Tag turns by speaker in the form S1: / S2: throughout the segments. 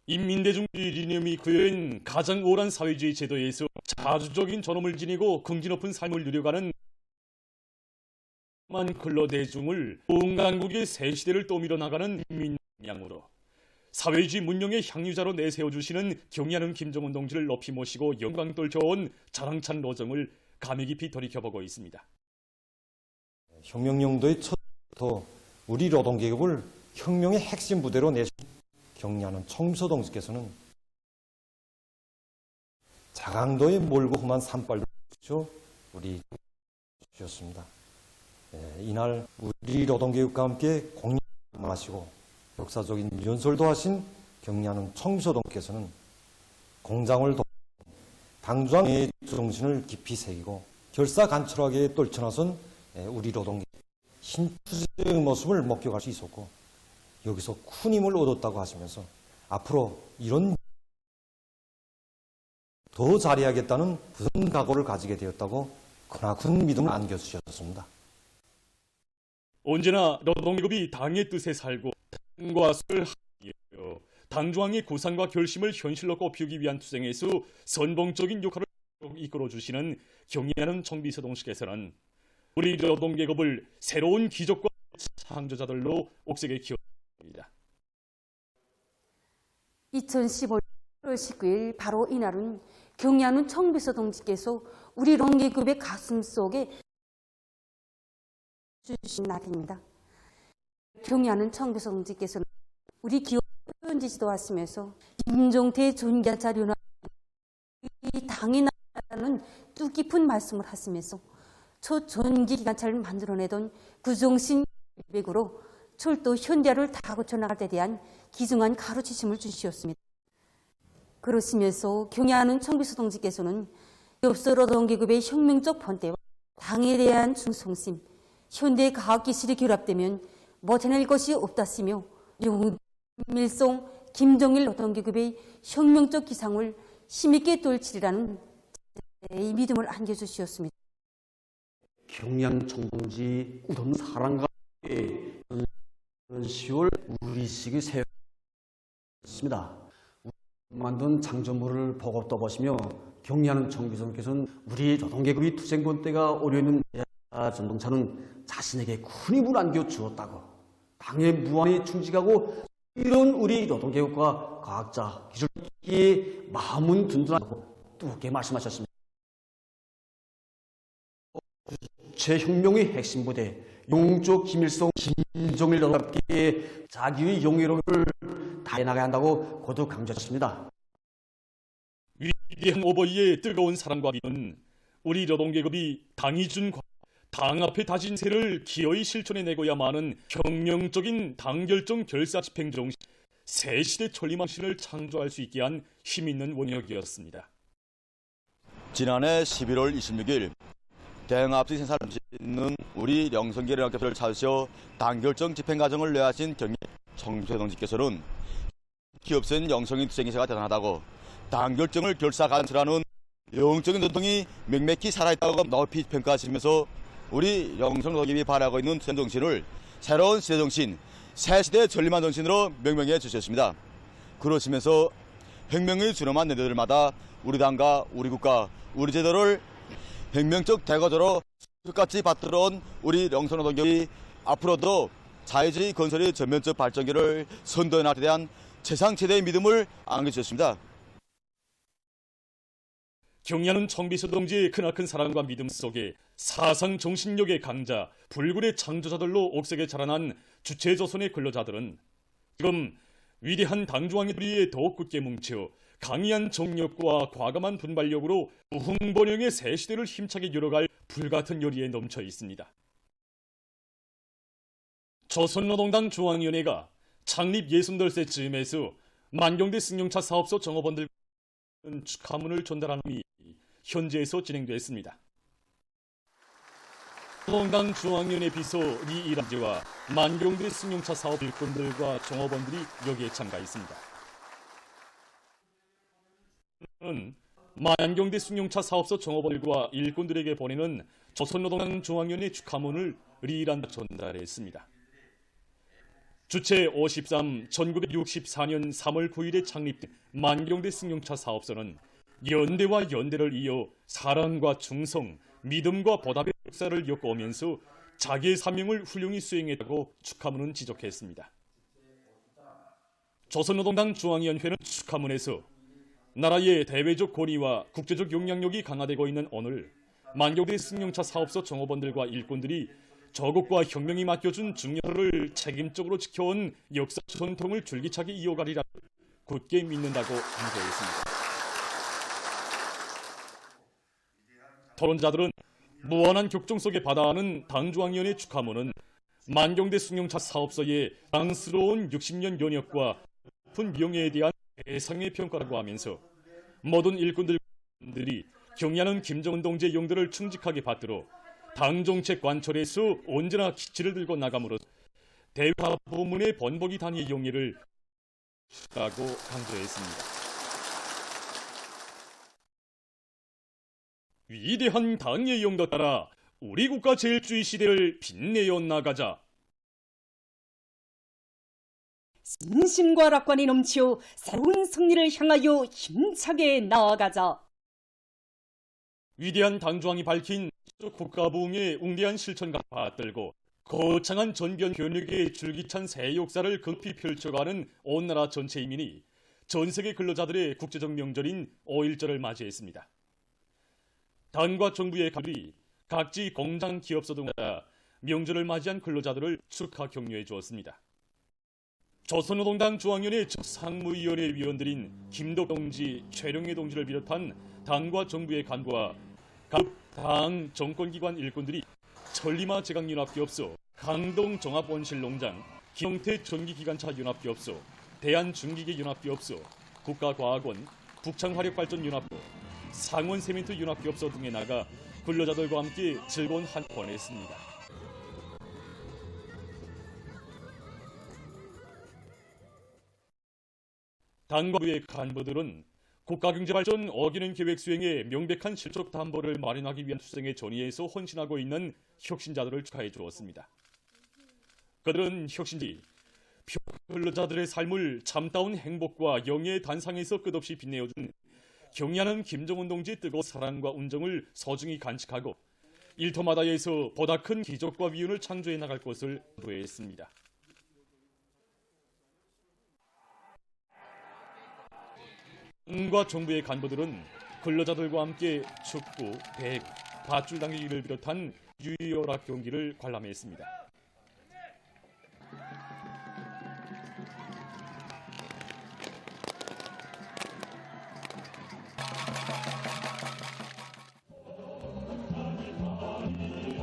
S1: 인민대중주의 이념이 구현한 가장 오랜 사회주의 제도에서 자주적인 존엄을 지니고 긍지 높은 삶을 누려가는 만 근로대중을 봉강국의 새 시대를 떠밀어 나가는 민양으로 사회주의 문명의 향유자로 내세워주시는 경의하는 김정은 동지를 높이 모시고 영광 떨쳐온 자랑찬 로정을 감회 깊이 돌이켜보고 있습니다.
S2: 혁명용도의 첫부터 우리 노동계급을 혁명의 핵심 부대로 내신 경의하는 총비서 동지께서는 자강도의 멀고 험한 산발을 우리 주셨습니다. 이날 우리 노동계급과 함께 공양하시고 역사적인 연설도 하신 경의하는 총비서 동지께서는 공장을 당주항의 정신을 깊이 새기고 결사간철하게 떨쳐나선 우리 노동계 힘투쟁의 모습을 목격할 수 있었고 여기서 큰 힘을 얻었다고 하시면서 앞으로 이런 더 잘해야겠다는 굳은 각오를 가지게 되었다고 크나큰 믿음을 안겨주셨습니다.
S1: 언제나 노동계급이 당의 뜻에 살고 당과 수를 하여 당중앙의 구상과 결심을 현실로 꼽히기 위한 투쟁에서 선봉적인 역할을 이끌어주시는 경의하는 총비서 동지께서는 우리 노동계급을 새로운 기적과 창조자들로 옥색에 키웠습니다.
S3: 2015년 1월 19일 바로 이날은 경의하는 총비서 동지께서 우리 노동계급의 가슴 속에 주신 날입니다. 경의하는 총비서 동지께서는 우리 기업 현지 지도하시면서 김종태 존경자료나 이 당이 나라는 뜻깊은 말씀을 하시면서 첫 전기 기관차를 만들어내던 구종신 200으로 철도 현대화를 다 거쳐나갈 때 대한 기중한 가르치심을 주시었습니다. 그러시면서 경의하는 총비서 동지께서는 엽서 노동계급의 혁명적 본때와 당에 대한 충성심, 현대 과학기술이 결합되면 못해낼 것이 없다시며 김일성, 김정일 노동계급의 혁명적 기상을 힘있게 떨치리라는 이 믿음을 안겨주시었습니다.
S4: 경의하는 총동지 우동 사랑과 10월 우리식의 세였습니다. 만든 창조물을 보고 떠보시며 경의하는 총비서께서는 우리 노동계급의 투쟁권 때가 오려있는 전동차는 자신에게 큰 힘을 안겨주었다고 당의 무한히 충직하고 이런 우리 노동계급과 과학자, 기술기의 마음은 든든하고 두껍게 말씀하셨습니다. 제 혁명의 핵심 부대 용조 김일성, 김정일 노동계의 자기의 영예로를 다해나가야 한다고 거듭 강조하셨습니다.
S1: 위대한 오버이의 뜨거운 사랑과 믿음은 우리 노동계급이 당이 준 당 앞에 다진 세를 기어이 실천해내고야만 혁명적인 당결정 결사 집행 정신, 새 시대 천리망신을 창조할 수 있게 한 힘있는 원역이었습니다.
S5: 지난해 11월 26일 대응합수 생산을 짓는 우리 영성계련학교를 찾으셔 당결정 집행 과정을 내하신 경의 총비서 동지께서는 기업선 영성인 투쟁기세가 대단하다고 당결정을 결사간철하는 영적인 노동이 맥맥히 살아있다고 높이 평가하시면서 우리 영성노동계급이 발휘하고 있는 투쟁 정신을 새로운 시대 정신, 새 시대 전리만 정신으로 명명해 주셨습니다. 그러시면서 혁명의 준엄한 내들마다 우리 당과 우리 국가, 우리 제도를 혁명적 대거조로 끝까지 받들어온 우리 영성노동계급이 앞으로도 사회주의 건설의 전면적 발전기를 선도해 나가에 대한 최상 최대의 믿음을 안겨주셨습니다.
S1: 경의하는 총비서 동지의 크나큰 사랑과 믿음 속에 사상 정신력의 강자, 불굴의 창조자들로 옥색에 자라난 주체조선의 근로자들은 지금 위대한 당중앙의 뿌리에 더욱 굳게 뭉쳐 강의한 정력과 과감한 분발력으로 무흥번영의 새 시대를 힘차게 열어갈 불같은 열의에 넘쳐 있습니다. 조선노동당 중앙위원회가 창립 60돌세쯤에서 만경대 승용차 사업소 종업원들 축하문을 전달하는 이 현지에서 진행됐습니다. 노동당 중앙위원회 비서 이일환지와 만경대 승용차 사업 일꾼들과 종업원들이 여기에 참가했습니다. 만경대 승용차 사업소 종업원들과 일꾼들에게 보내는 조선노동당 중앙위원회 축하문을 이일환 전달했습니다. 주체 53 1964년 3월 9일에 창립된 만경대 승용차 사업소는 연대와 연대를 이어 사랑과 충성, 믿음과 보답의 역사를 엮어오면서 자기의 사명을 훌륭히 수행했다고 축하문은 지적했습니다. 조선노동당 중앙위원회는 축하문에서 나라의 대외적 권위와 국제적 영향력이 강화되고 있는 오늘 만경대 승용차 사업소 종업원들과 일꾼들이 조국과 혁명이 맡겨준 중요를 책임적으로 지켜온 역사 전통을 줄기차게 이어가리라 굳게 믿는다고 강조했습니다. 토론자들은 무한한 격정 속에 받아하는 당중앙위원회 축하문은 만경대 승용차 사업소의 당스러운 60년 연역과 높은 명예에 대한 대상의 평가라고 하면서 모든 일꾼들이 경의하는 김정은 동지의 용도를 충직하게 받들어 당정책 관철에서 언제나 기치를 들고 나감으로써 대화 부문의 번복이 단위의 용의를 라고 강조했습니다. 위대한 당의 용도 따라 우리 국가 제일주의 시대를 빛내어 나가자.
S6: 진심과 lạc 관이 넘치어 새로운 승리를 향하여 힘차게 나아가자.
S1: 위대한 당중앙이 밝힌 국가부흥의 웅대한 실천과 받들고 거창한 전변 변혁의 줄기찬 새 역사를 급히 펼쳐가는 온 나라 전체 인민이 전 세계 근로자들의 국제적 명절인 5.1절을 맞이했습니다. 당과 정부의 간부들이 각지 공장 기업소 등마다 명절을 맞이한 근로자들을 축하 격려해 주었습니다. 조선노동당 중앙위원회 상무위원회 위원들인 김덕 동지, 최룡해 동지를 비롯한 당과 정부의 간부와 각 당 정권기관 일꾼들이 천리마 제강연합기업소, 강동 종합원실농장, 기영태 전기기관차연합기업소, 대한중기계연합기업소, 국가과학원, 북창화력발전연합소, 상원세멘트연합기업소 등에 나가 근로자들과 함께 즐거운 한끼를 보냈습니다. 당과 정부의 간부들은 국가경제발전 5개년 계획 수행에 명백한 실적 담보를 마련하기 위한 투쟁의 전의에서 헌신하고 있는 혁신자들을 축하해 주었습니다. 그들은 혁신지, 근로자들의 삶을 참다운 행복과 영예의 단상에서 끝없이 빛내어준 경의하는 김정은 동지의 뜨거운 사랑과 운정을 소중히 간직하고 일터마다에서 보다 큰 기적과 위운을 창조해 나갈 것을 도했습니다. 당과 정부의 간부들은 근로자들과 함께 축구, 배구, 밧줄 당기기를 비롯한 유혈학 경기를 관람했습니다.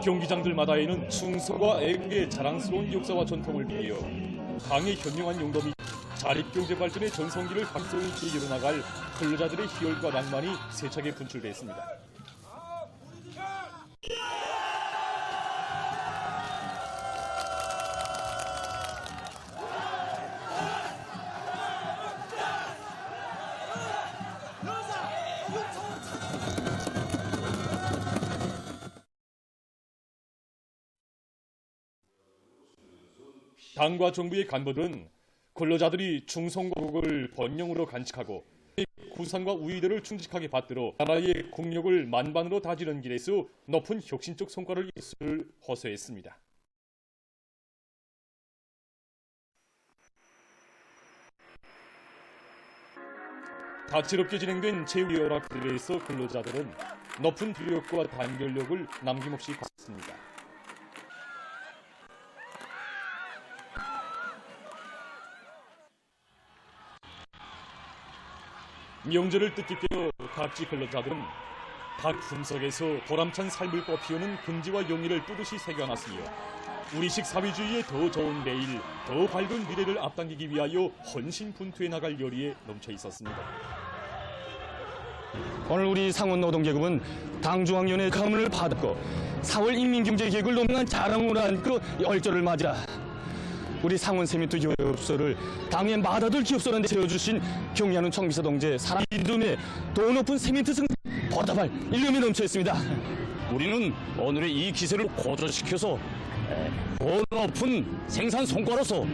S1: 경기장들마다에는 충성과 애국의 자랑스러운 역사와 전통을 비며 당의 현명한 용도미 자립경제 발전의 전성기를 각성히 이뤄나갈 근로자들의 희열과 낭만이 세차게 분출됐습니다. 당과 정부의 간부들은 근로자들이 충성국을 번영으로 간직하고 구상과 우위들을 충직하게 받들어 나라의 국력을 만반으로 다지는 길에서 높은 혁신적 성과를 이룰 호소했습니다. 다채롭게 진행된 체육연합들에서 근로자들은 높은 기력과 단결력을 남김없이 갖습니다. 명절을 뜻깊게 각지 근로자들은 각 품석에서 보람찬 삶을 꽃피우는 긍지와 용의를 뚜렷이 새겨놨으며 우리식 사회주의의 더 좋은 내일, 더 밝은 미래를 앞당기기 위하여 헌신분투해 나갈 열의에 넘쳐 있었습니다.
S7: 오늘 우리 상원노동계급은 당중앙위원회 가문을 받았고 4월 인민경제계획을 논의한 자랑으로 안고 열절을 맞아 우리 상원세미트 기업소를 당의 맏아들 기업소라는 데 세워주신 경의하는 청비서 동지의 사랑 믿음에 더 높은 세미트 승 보답할 일념이 넘쳐 있습니다. 우리는 오늘의 이 기세를 고조시켜서 더 높은 생산 성과로서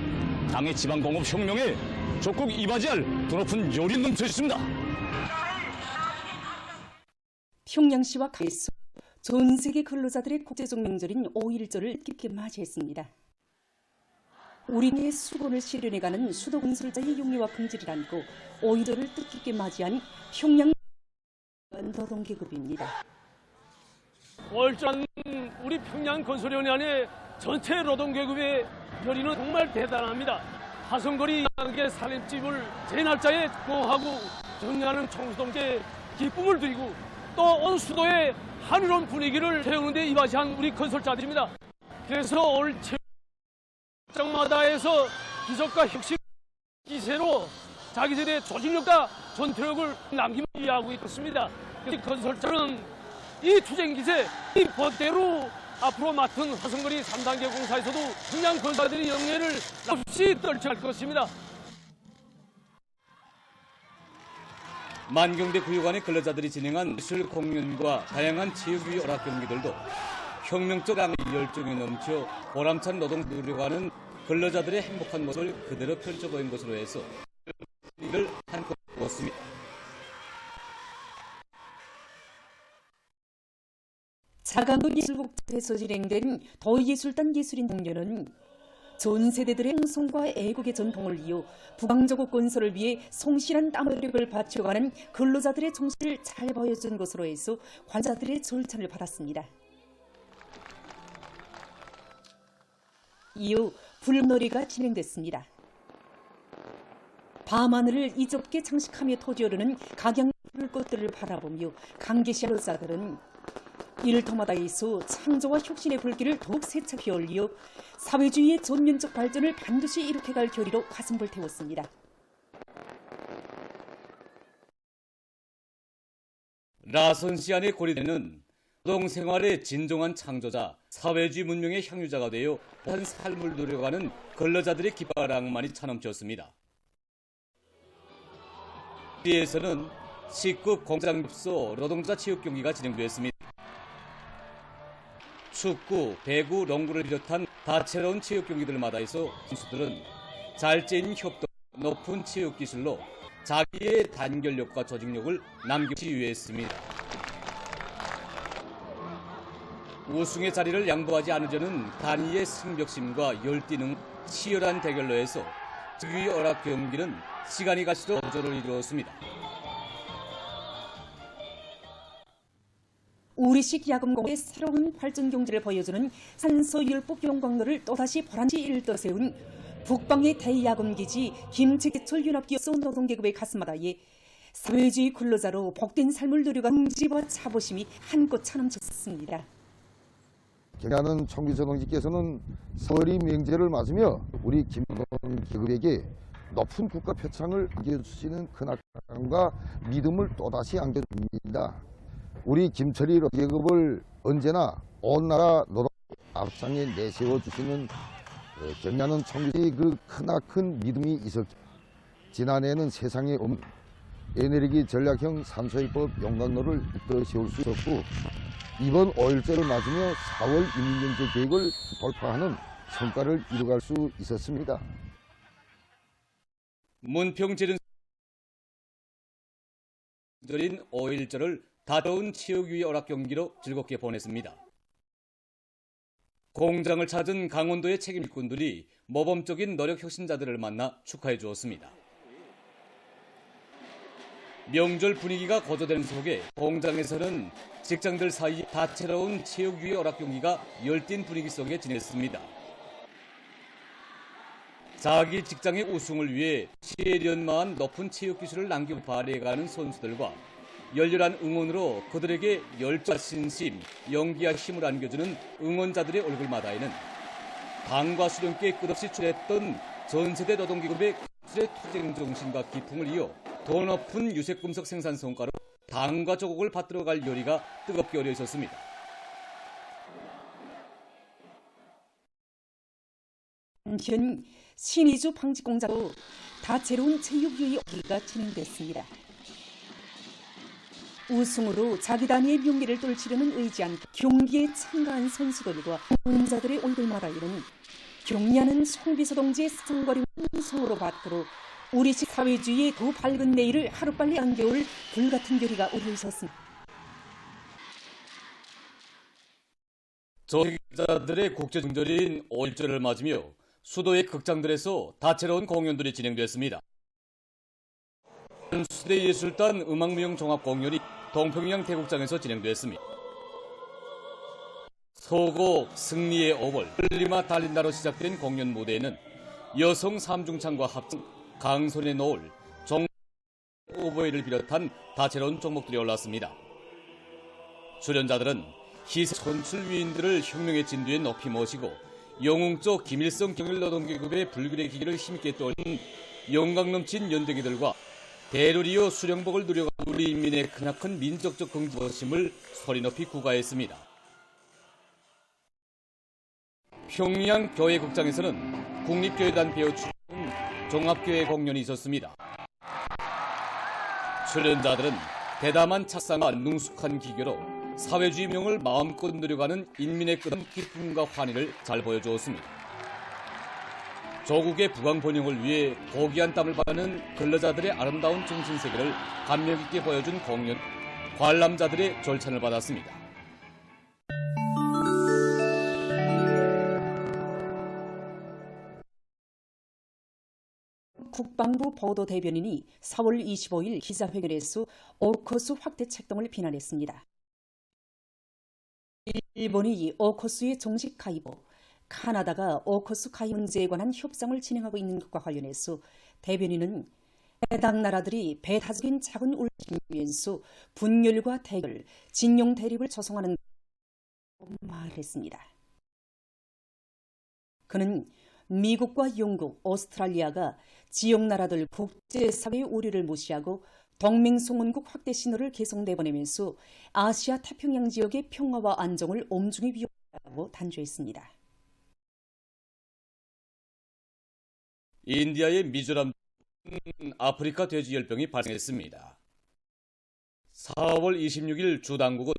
S7: 당의 지방공업 혁명에 적극 이바지할 드높은 열이 넘쳐 있습니다.
S6: 평양시와 가에서 전 세계 근로자들의 국제적 명절인 5.1절을 깊게 맞이했습니다. 우리의 수건을 실현해가는 수도건설자의 용기와 긍지를 안고 5.1절을 뜻깊게 맞이한 평양 노동계급입니다.
S8: 5.1절 우리 평양건설연합의 전체 노동계급의 열의는 정말 대단합니다. 화성거리 양의 살림집을 제 날짜에 공하고 정리하는 청소동지에 기쁨을 드리고 또 온 수도의 한이로운 분위기를 태우는 데 이바지한 우리 건설자들입니다. 그래서 오늘 장마다에서 기적과 혁신 기세로 자기들의 조직력과 전투력을 남기며 이해하고 있습니다. 건설자는 이 투쟁 기세, 이 법대로 앞으로 맡은 화성거리 3단계 공사에서도 평양 건설자들의 영예를 없이 떨쳐갈 것입니다.
S1: 만경대 구역안의 근로자들이 진행한 예술 공연과 다양한 체육위 오락 경기들도 혁명적 열정이 넘쳐 보람찬 노동 누려가는 근로자들의 행복한 모습을 그대로 펼쳐 보인 것으로 해서 이를 한껏 보았습니다.
S6: 자강도 예술국에서 진행된 더예술단 예술인 공연은 전 세대들의 홍성과 애국의 전통을 이어 북왕저국 건설을 위해 성실한 땀흘력을 바쳐가는 근로자들의 정신을 잘 보여준 것으로 해서 관자들의 절찬을 받았습니다. 이후 불놀이가 진행됐습니다. 밤하늘을 이좁게 장식하며 터지오르는 각양 불꽃들을 바라보며 강계시 근로자들은 일터마다에서 창조와 혁신의 불길을 더욱 세차게 올리어 사회주의의 전면적 발전을 반드시 이룩해갈 결의로 가슴을 태웠습니다.
S1: 라선시안의 고리대는 노동생활의 진정한 창조자, 사회주의 문명의 향유자가 되어 한 삶을 누려가는 근로자들의 깃발랑만이 차넘쳤습니다. 뒤에서는 10급 공장급소 노동자 체육 경기가 진행되었습니다. 축구, 배구, 농구를 비롯한 다채로운 체육 경기들마다 해서 선수들은 잘 짜인 협동, 높은 체육 기술로 자기의 단결력과 조직력을 남기기 위했습니다. 우승의 자리를 양보하지 않으려는 단위의 승벽심과 열띠는 치열한 대결로 해서 즉위 오락 경기는 시간이 갈수록 거절을 이루었습니다.
S6: 우리식 야금공의 새로운 발전 경지를 보여주는 산소율법 용광로를 또다시 보란지 일떠세운 북방의 대야금기지 김치개철연합기업 노동계급의 가슴마다에 사회주의 근로자로 복된 삶을 누려간 긍지와 자부심이 한껏 차넘쳤습니다.
S9: 경의하는 청기서 동지께서는 설이 명제를 맞으며 우리 김노동계급에게 높은 국가 표창을 안겨주시는 근학과 믿음을 또다시 안겨줍니다. 우리 김철이 노동계급을 언제나 온 나라 노동 앞장에 내세워주시는 경의하는 총리의 그 크나큰 믿음이 있었기 지난해에는 세상에 없는 에너지 전략형 산소입법 용광로를 이끌어 세울 수 있었고 이번 5.1절을 맞으며 4월 인민경제 계획을 돌파하는 성과를 이뤄갈 수 있었습니다.
S1: 문평제는 절인 5.1절을 다채로운 체육위 오락 경기로 즐겁게 보냈습니다. 공장을 찾은 강원도의 책임 일꾼들이 모범적인 노력 혁신자들을 만나 축하해 주었습니다. 명절 분위기가 고조되는 속에 공장에서는 직장들 사이 다채로운 체육위 오락 경기가 열띤 분위기 속에 진행했습니다. 자기 직장의 우승을 위해 시련만 높은 체육 기술을 남기고 발휘해가는 선수들과 열렬한 응원으로 그들에게 열정과 신심, 용기와 힘을 안겨주는 응원자들의 얼굴마다에는 당과 수련께 끝없이 출했던 전세대 노동기업의 기술의 투쟁 정신과 기풍을 이어 더 높은 유색금속 생산 성과로 당과 조국을 받들어갈 요리가 뜨겁게 어려 있었습니다.
S6: 한편 신의주 방직공장도 다채로운 체육유의 오기가 진행됐습니다. 우승으로 자기 단위의 명예를 떨치려는 의지한 경기에 참가한 선수들과 응원자들의 얼굴마다에는 경리하는 송비서 동지의 상거림을 성으로 받들어 우리식 사회주의의 더 밝은 내일을 하루빨리 안겨올 불같은 결의가 우러있었습니다.
S1: 저자들의 국제정절인 5.1절을 맞으며 수도의 극장들에서 다채로운 공연들이 진행됐습니다. 수대예술단 음악무용 종합공연이 동평양 대국장에서 진행됐습니다. 소곡 승리의 오벌 흘리마 달린다로 시작된 공연 무대에는 여성 삼중창과 합성 강손의 노을 종 오보이를 비롯한 다채로운 종목들이 올랐습니다. 출연자들은 희생 선출 위인들을 혁명의 진두에 높이 모시고 영웅적 김일성 경일노동계급의 불굴의 기기를 힘있게 떠올린 영광 넘친 연대기들과 대를 이어 수령복을 누려간 우리 인민의 크나큰 민족적 긍지심을 소리높이 구가했습니다. 평양 교회극장에서는 국립교회단 배우 출연 종합교회 공연이 있었습니다. 출연자들은 대담한 착상과 능숙한 기교로 사회주의 명을 마음껏 누려가는 인민의 끝없는 기쁨과 환희를 잘 보여주었습니다. 조국의 부강 번영을 위해 고귀한 땀을 바르는 근로자들의 아름다운 정신세계를 감명 있게 보여준 공연, 관람자들의 절찬을 받았습니다.
S6: 국방부 보도대변인이 4월 25일 기자회견에서 오커스 확대 책동을 비난했습니다. 일본이 오커스의 정식 가입 후 카나다가 오커스 가입 문제에 관한 협상을 진행하고 있는 것과 관련해서 대변인은 해당 나라들이 배타적인 작은 울리면서 분열과 대결, 진영 대립을 조성하는 말했습니다. 그는 미국과 영국, 오스트랄리아가 지역 나라들 국제사회의 우려를 무시하고 동맹송원국 확대 신호를 계속 내보내면서 아시아 태평양 지역의 평화와 안정을 엄중히 위협한다고 단죄했습니다.
S1: 인디아의 미조람 아프리카 돼지열병이 발생했습니다. 4월 26일 주 당국은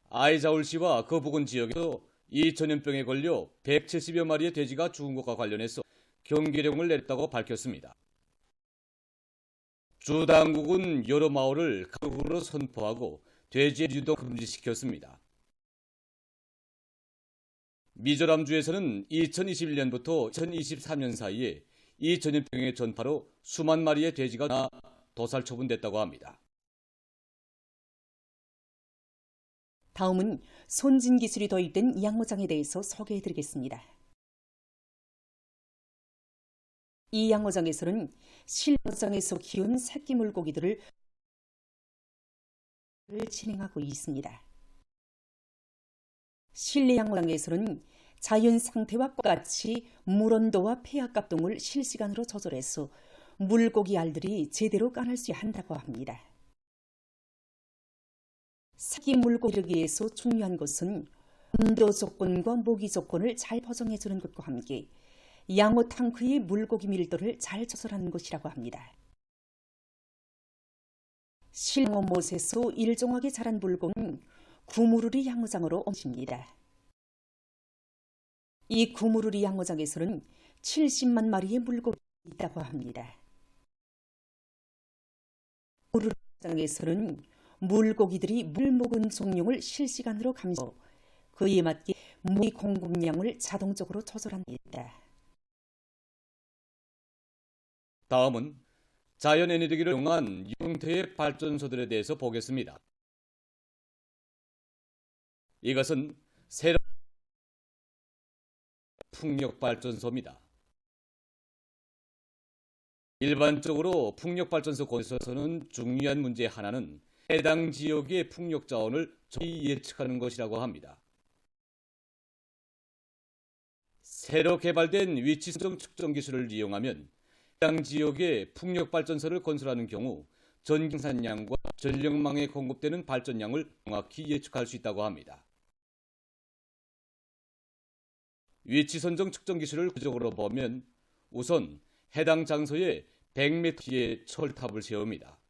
S1: 아이자울시와 그 부근 지역에서 이 전염병에 걸려 170여 마리의 돼지가 죽은 것과 관련해서 경계령을 내렸다고 밝혔습니다. 주 당국은 여러 마을을 각국으로 선포하고 돼지의 유동 금지시켰습니다. 미조람주에서는 2021년부터 2023년 사이에 이 전염병의 전파로 수만 마리의 돼지가 도살 처분됐다고 합니다.
S6: 다음은 선진 기술이 도입된 양어장에 대해서 소개해드리겠습니다. 이 양어장에서는 실어장에서 키운 새끼 물고기들을 진행하고 있습니다. 실내 양어장에서는 자연 상태와 똑같이 물 온도와 pH 등을 실시간으로 조절해서 물고기 알들이 제대로 까날 수 한다고 합니다. 새끼 물고기를 위해서 중요한 것은 온도 조건과 모기 조건을 잘 보정해주는 것과 함께 양어 탱크의 물고기 밀도를 잘 조절하는 것이라고 합니다. 실양어 못에서 일정하게 자란 물고기는 구무르리 양어장으로 옮깁니다. 이 구무르리 양어장에서는 70만 마리의 물고기가 있다고 합니다. 구무르리 양어장에서는 물고기들이 물 먹은 종량을 실시간으로 감지하고 그에 맞게 물 공급량을 자동적으로 조절합니다.
S1: 다음은 자연 에너지를 이용한 형태의 발전소들에 대해서 보겠습니다. 이것은 새로운 풍력발전소입니다. 일반적으로 풍력발전소 건설에서는 중요한 문제 하나는 해당 지역의 풍력 자원을 정확히 예측하는 것이라고 합니다. 새로 개발된 위치성 측정 기술을 이용하면 해당 지역의 풍력발전소를 건설하는 경우 전기생산량과 전력망에 공급되는 발전량을 정확히 예측할 수 있다고 합니다. 위치 선정 측정 기술을 구조적으로 보면 우선 해당 장소에 100m 뒤에 철탑을 세웁니다.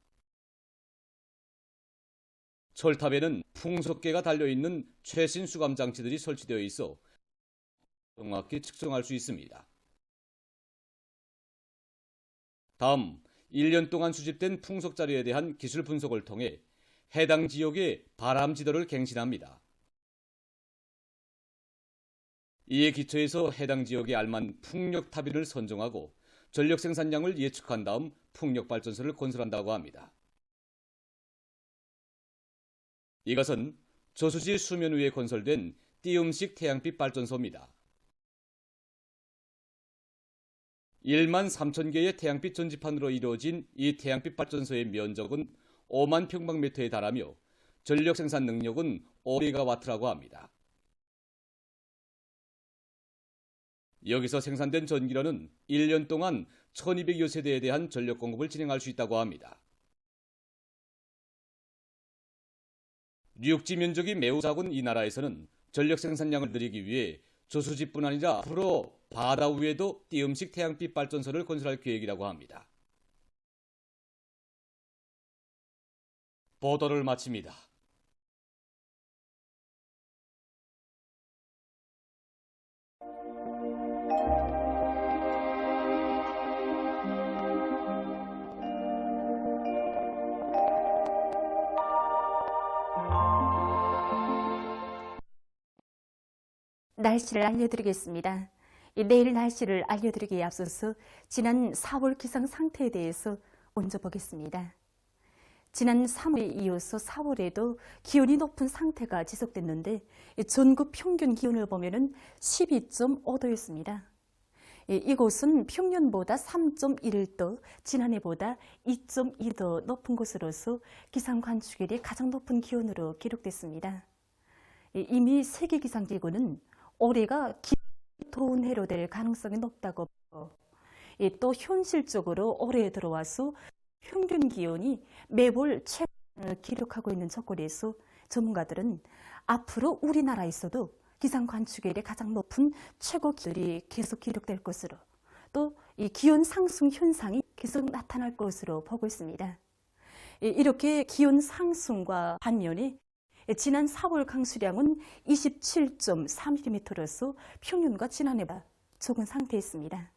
S1: 철탑에는 풍속계가 달려있는 최신 수감 장치들이 설치되어 있어
S10: 정확히 측정할 수 있습니다. 다음 1년 동안 수집된 풍속 자료에 대한 기술 분석을 통해 해당 지역의 바람 지도를 갱신합니다. 이에 기초해서 해당 지역에 알맞은 풍력 타비를 선정하고 전력 생산량을 예측한 다음 풍력 발전소를 건설한다고 합니다. 이것은 저수지 수면 위에 건설된 띄움식 태양빛 발전소입니다. 1만 3천 개의 태양빛 전지판으로 이루어진 이 태양빛 발전소의 면적은 5만 평방미터에 달하며 전력 생산 능력은 5메가와트라고 합니다. 여기서 생산된 전기료는 1년 동안 1200여 세대에 대한 전력 공급을 진행할 수 있다고 합니다. 육지 면적이 매우 작은 이 나라에서는 전력 생산량을 늘리기 위해 저수지뿐 아니라 앞으로 바다 위에도 띄움식 태양빛 발전소를 건설할 계획이라고 합니다. 보도를 마칩니다.
S11: 날씨를 알려드리겠습니다. 내일 날씨를 알려드리기에 앞서서 지난 4월 기상 상태에 대해서 먼저 보겠습니다. 지난 3월에 이어서 4월에도 기온이 높은 상태가 지속됐는데 전국 평균 기온을 보면 12.5도였습니다. 이곳은 평년보다 3.1도, 지난해보다 2.2도 높은 곳으로서 기상 관측일이 가장 높은 기온으로 기록됐습니다. 이미 세계기상기구는 올해가 기온이 더운 해로 될 가능성이 높다고 보고 또 현실적으로 올해에 들어와서 평균 기온이 매월 최고를 기록하고 있는 조건에서 전문가들은 앞으로 우리나라에서도 기상 관측일이 가장 높은 최고 기온이 계속 기록될 것으로 또 이 기온 상승 현상이 계속 나타날 것으로 보고 있습니다. 이렇게 기온 상승과 반면에 지난 4월 강수량은 27.4mm로서 평년과 지난해보다 적은 상태였습니다.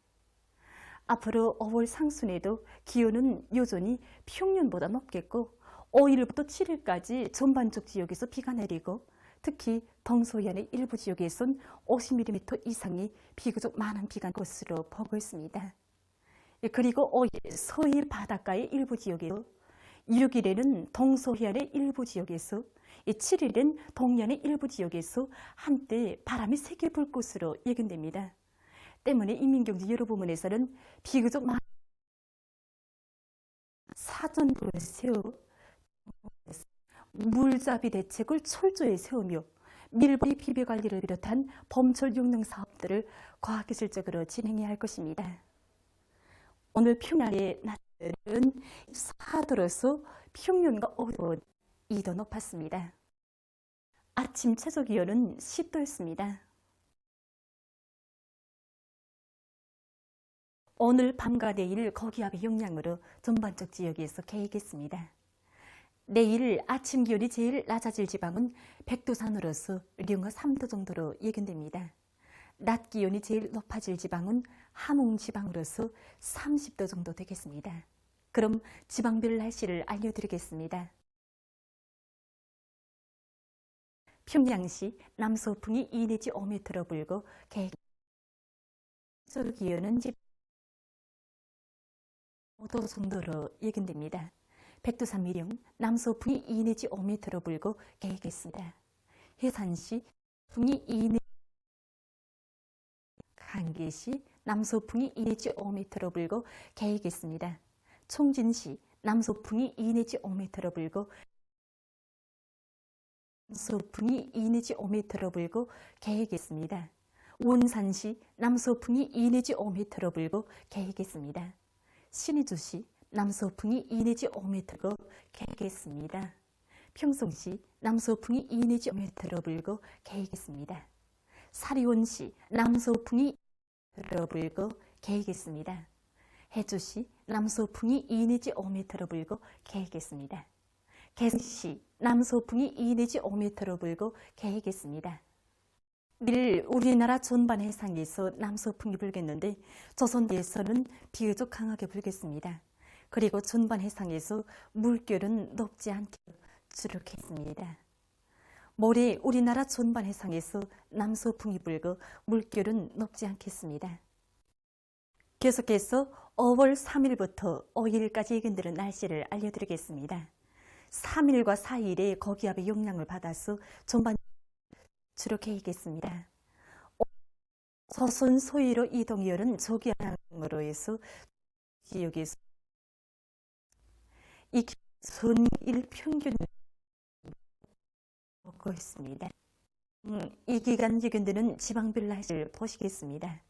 S11: 앞으로 5월 상순에도 기온은 여전히 평년보다 높겠고 5일부터 7일까지 전반적 지역에서 비가 내리고 특히 동서해안의 일부 지역에선 50mm 이상의 비교적 많은 비가 날 것으로 보고 있습니다. 그리고 5일 서해 바닷가의 일부 지역에서 6일에는 동서해안의 일부 지역에서 7일엔 동해안의 일부 지역에서 한때 바람이 세게 불 것으로 예견됩니다. 때문에 인민경제 여러 부문에서는 비교적 많은 사전부를 세우고 물잡이 대책을 철저히 세우며 밀버리 비배관리를 비롯한 범철 용능 사업들을 과학기술적으로 진행해야 할 것입니다. 오늘 평양의 낮은 4도로서 평년과 5도 2도 높았습니다. 아침 최저기온은 10도였습니다. 오늘 밤과 내일 고기압의 영향으로 전반적 지역에서 개이겠습니다. 내일 아침 기온이 제일 낮아질 지방은 백두산으로서 령어 3도 정도로 예견됩니다. 낮 기온이 제일 높아질 지방은 함흥 지방으로서 30도 정도 되겠습니다. 그럼 지방별 날씨를 알려드리겠습니다. 평양시 남서풍이 2 내지 5m로 불고 기온은 5도 정도로 예견됩니다. 백두산 미령 남서풍이 2 내지 5m로 불고 계획했습니다. 해산시 풍이 2 내지 강계시 남서풍이 2 내지 5m로 불고 계획했습니다. 총진시 남서풍이 2 내지 5m로 불고 남서풍이 2 내지 5m로 불고 계획했습니다. 원산시 남서풍이 2 내지 5m로 불고 계획했습니다. 신의주시 남서풍이 2 내지 5m로 계획했습니다. 평성시 남서풍이 2 내지 5m로 불고 계획했습니다. 사리온시 남서풍이 2m로 불고 계획했습니다. 해주시 남서풍이 2 내지 5m로 불고 계획했습니다. 개성시 남서풍이 2 내지 5m로 불고 계획했습니다. 내일 우리나라 전반 해상에서 남서풍이 불겠는데 조선에서는 비교적 강하게 불겠습니다. 그리고 전반 해상에서 물결은 높지 않게 추락했습니다. 모레 우리나라 전반 해상에서 남서풍이 불고 물결은 높지 않겠습니다. 계속해서 5월 3일부터 5일까지 예견되는 날씨를 알려드리겠습니다. 3일과 4일에 고기압의 영향을 받아서 전반 추락해야겠습니다. 조선 소위로 이동열은 저기압으로 해서 지역에서 이 전일 평균 먹고 있습니다. 이 기간 예견되는 지방별 날씨를 보시겠습니다.